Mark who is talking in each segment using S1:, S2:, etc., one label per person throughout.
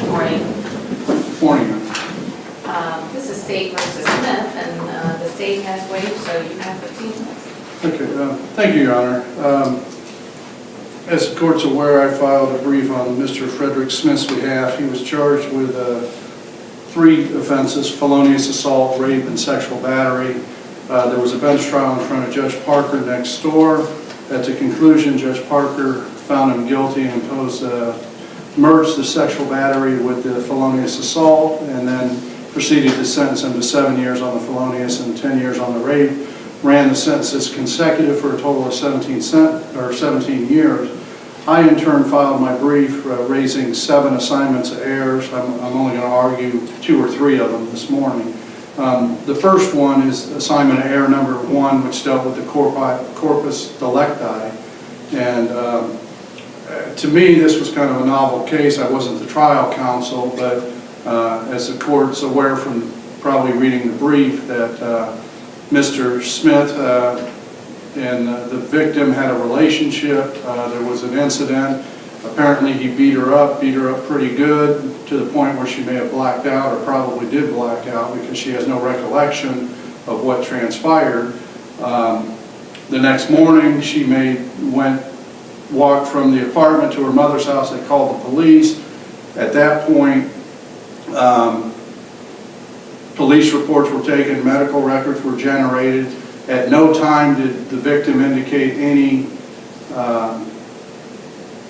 S1: Morning.
S2: Morning.
S1: This is State versus Smith, and the state has waived, so you have 15 minutes.
S2: Okay, thank you, Your Honor. As the court's aware, I filed a brief on Mr. Frederick Smith's behalf. He was charged with 3 offenses: felonious assault, rape, and sexual battery. There was a bench trial in front of Judge Parker next door. At the conclusion, Judge Parker found him guilty and merged the sexual battery with the felonious assault, and then proceeded to sentence him to 7 years on the felonious and 10 years on the rape. Ran the sentences consecutive for a total of 17 years. I, in turn, filed my brief raising 7 assignments of errors. I'm only going to argue 2 or 3 of them this morning. The first one is assignment of error number 1, which dealt with the corpus delicti. And to me, this was kind of a novel case. I wasn't the trial counsel, but as the court's aware from probably reading the brief, that Mr. Smith and the victim had a relationship. There was an incident. Apparently he beat her up pretty good, to the point where she may have blacked out, or probably did black out, because she has no recollection of what transpired. The next morning she walked from the apartment to her mother's house. They called the police. At that point, police reports were taken, medical records were generated. At no time did the victim indicate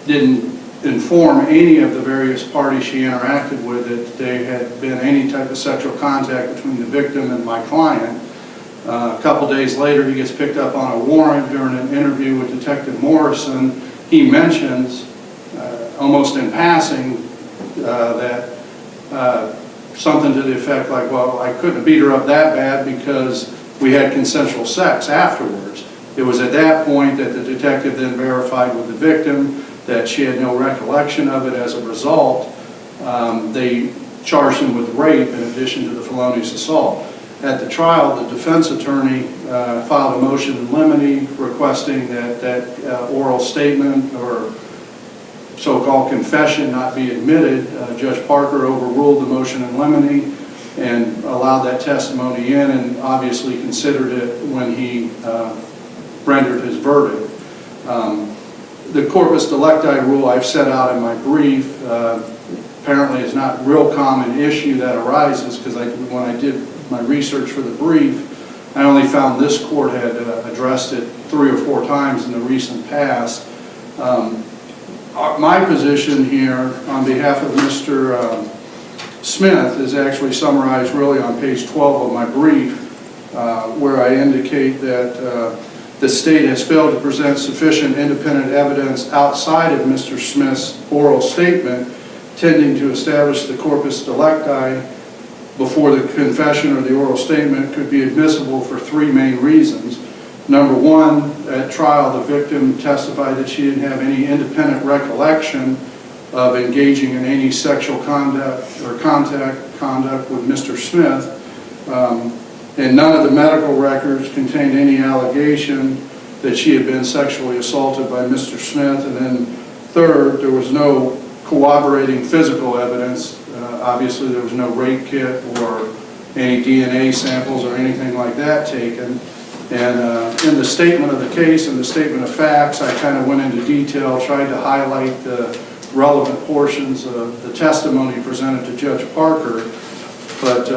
S2: didn't inform any of the various parties she interacted with that there had been any type of sexual contact between the victim and my client. A couple days later, he gets picked up on a warrant during an interview with Detective Morrison. He mentions, almost in passing, that something to the effect like, well, I couldn't beat her up that bad because we had consensual sex afterwards. It was at that point that the detective then verified with the victim that she had no recollection of it. As a result, they charged him with rape in addition to the felonious assault. At the trial, the defense attorney filed a motion in limine requesting that oral statement or so-called confession not be admitted. Judge Parker overruled the motion in limine and allowed that testimony in, and obviously considered it when he rendered his verdict. The corpus delicti rule I've set out in my brief apparently is not a real common issue that arises, because when I did my research for the brief, I only found this court had addressed it 3 or 4 times in the recent past. My position here on behalf of Mr. Smith is actually summarized really on page 12 of my brief, where I indicate that the state has failed to present sufficient independent evidence outside of Mr. Smith's oral statement tending to establish the corpus delicti before the confession or the oral statement could be admissible for 3 main reasons. Number 1, at trial, the victim testified that she didn't have any independent recollection of engaging in any sexual conduct or conduct with Mr. Smith. And none of the medical records contained any allegation that she had been sexually assaulted by Mr. Smith. And then third, there was no corroborating physical evidence. Obviously, there was no rape kit or any DNA samples or anything like that taken. And in the statement of the case and the statement of facts, I kind of went into detail, tried to highlight the relevant portions of the testimony presented to Judge Parker. But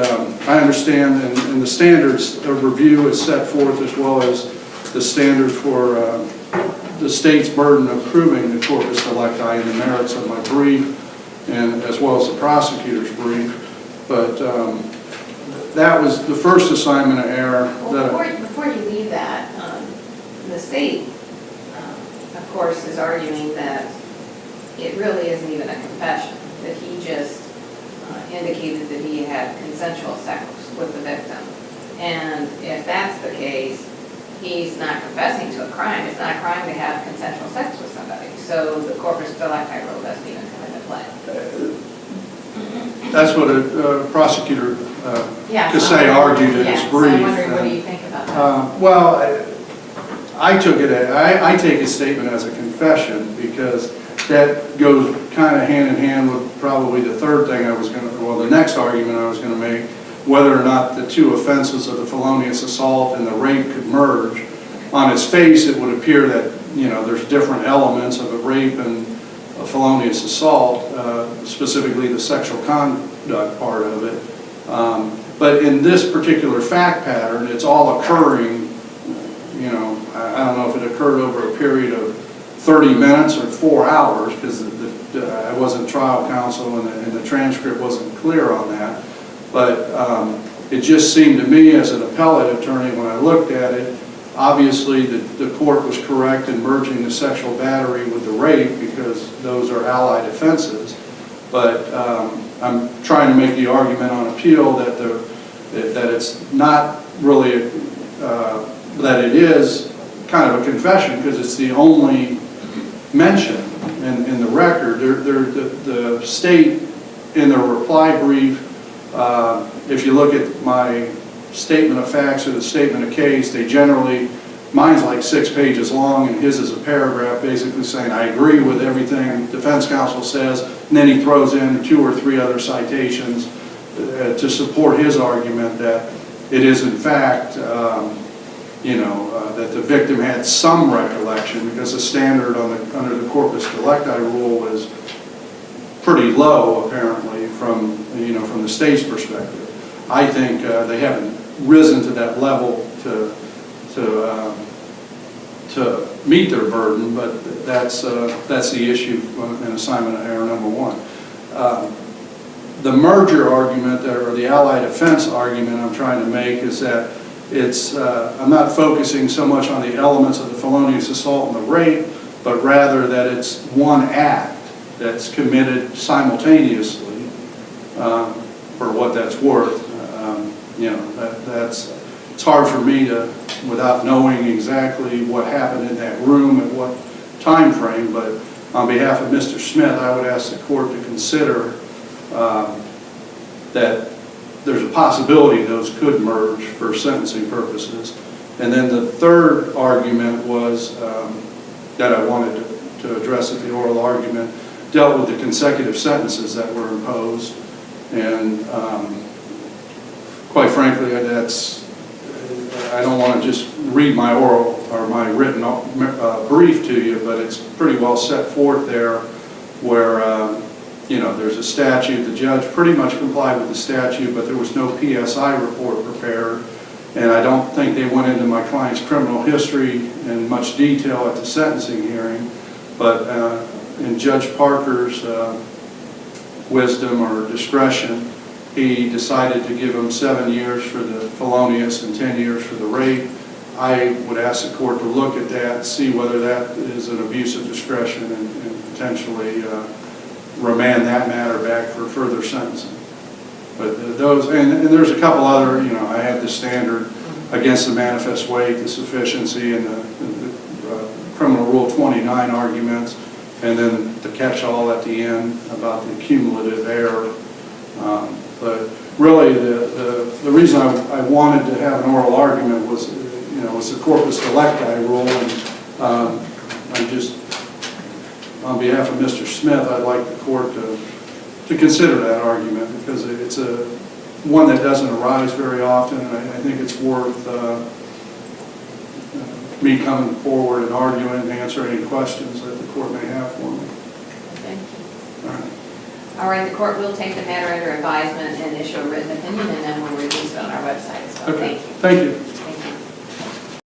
S2: I understand, and the standards of review is set forth, as well as the standard for the state's burden of proving the corpus delicti and the merits of my brief, and as well as the prosecutor's brief. But that was the first assignment of error.
S1: Well, before you leave that, the state, of course, is arguing that it really isn't even a confession, that he just indicated that he had consensual sex with the victim. And if that's the case, he's not confessing to a crime. It's not a crime to have consensual sex with somebody. So the corpus delicti rule doesn't even come into play.
S2: That's what a prosecutor Cassay argued in his brief.
S1: So I'm wondering, what do you think about that?
S2: Well, I take his statement as a confession, because that goes kind of hand in hand with probably the third thing the next argument I was going to make, whether or not the two offenses of the felonious assault and the rape could merge. On its face, it would appear that, there's different elements of a rape and a felonious assault, specifically the sexual conduct part of it. But in this particular fact pattern, it's all occurring, I don't know if it occurred over a period of 30 minutes or 4 hours, because I wasn't trial counsel and the transcript wasn't clear on that. But it just seemed to me as an appellate attorney when I looked at it, obviously the court was correct in merging the sexual battery with the rape because those are allied offenses. But I'm trying to make the argument on appeal that it's not really, that it is kind of a confession because it's the only mention in the record. The state in their reply brief, if you look at my statement of facts or the statement of case, they generally, mine's like 6 pages long and his is a paragraph basically saying I agree with everything defense counsel says, and then he throws in 2 or 3 other citations to support his argument that it is in fact that the victim had some recollection, because the standard under the corpus delicti rule was pretty low apparently from the state's perspective. I think they haven't risen to that level to meet their burden, but that's the issue in assignment error number 1. The merger argument or the allied offense argument I'm trying to make is that I'm not focusing so much on the elements of the felonious assault and the rape, but rather that it's one act that's committed simultaneously, for what that's worth. It's hard for me to, without knowing exactly what happened in that room at what time frame, but on behalf of Mr. Smith, I would ask the court to consider that there's a possibility those could merge for sentencing purposes. And then the third argument was that I wanted to address at the oral argument dealt with the consecutive sentences that were imposed. And quite frankly, I don't want to just read my oral or my written brief to you, but it's pretty well set forth there where there's a statute. The judge pretty much complied with the statute, but there was no PSI report prepared. And I don't think they went into my client's criminal history in much detail at the sentencing hearing. But in Judge Parker's wisdom or discretion, he decided to give him 7 years for the felonious and 10 years for the rape. I would ask the court to look at that, see whether that is an abuse of discretion, and potentially remand that matter back for further sentencing. But those, and there's a couple other, I had the standard against the manifest weight, the sufficiency, and the criminal rule 29 arguments, and then the catch-all at the end about the cumulative error. But really, the reason I wanted to have an oral argument was, was the corpus delicti rule, and I just, on behalf of Mr. Smith, I'd like the court to consider that argument, because it's one that doesn't arise very often, and I think it's worth me coming forward and arguing and answering any questions that the court may have for me.
S1: Thank you.
S2: All right.
S1: All right, the court will take the matter under advisement and issue a written opinion, and then we'll release it on our website as well.
S2: Okay.
S1: Thank you.
S2: Thank you.